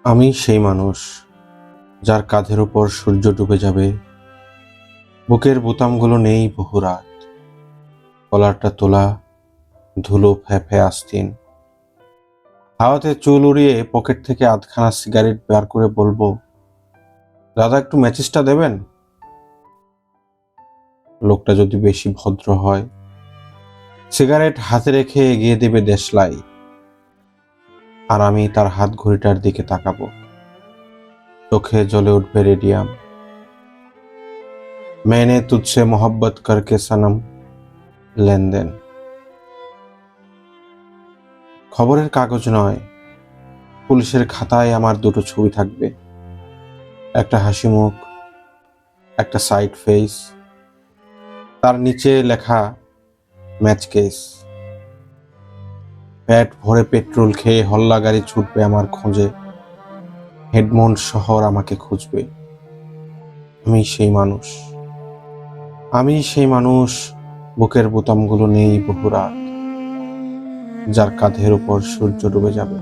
আমি সেই মানুষ যার কাঁধের উপর সূর্য ডুবে যাবে, বুকের বোতামগুলো নেই বহু রাত, কলারটা তোলা, ধুলো ফ্যাফে আস্তিন। হাওয়াতে চুল উড়িয়ে পকেট থেকে আধখানা সিগারেট বের করে বলবো, দাদা একটু ম্যাচেসটা দেবেন? লোকটা যদি বেশি ভদ্র হয়, সিগারেট হাতে রেখে এগিয়ে দেবে দেশলাই, আর আমি তার হাত ঘড়িটার দিকে তাকাবো। চোখে জ্বলে উঠবে রেডিয়াম। मैंने तुझसे मोहब्बत करके सनम, লেনদেন। খবরের কাগজ নয়, পুলিশের খাতায় আমার দুটো ছবি থাকবে, একটা হাসি মুখ, একটা সাইড ফেস, তার নিচে লেখা ম্যাচ কেস। পেট ভরে পেট্রোল খেয়ে হল্লা গাড়ি ছুটবে আমার খোঁজে, হেডমন্ড শহর আমাকে খুঁজবে। আমি সেই মানুষ, আমি সেই মানুষ, বুকের বোতামগুলো নেই বহু রাত, যার কাঁধের উপর সূর্য ডুবে যাবে।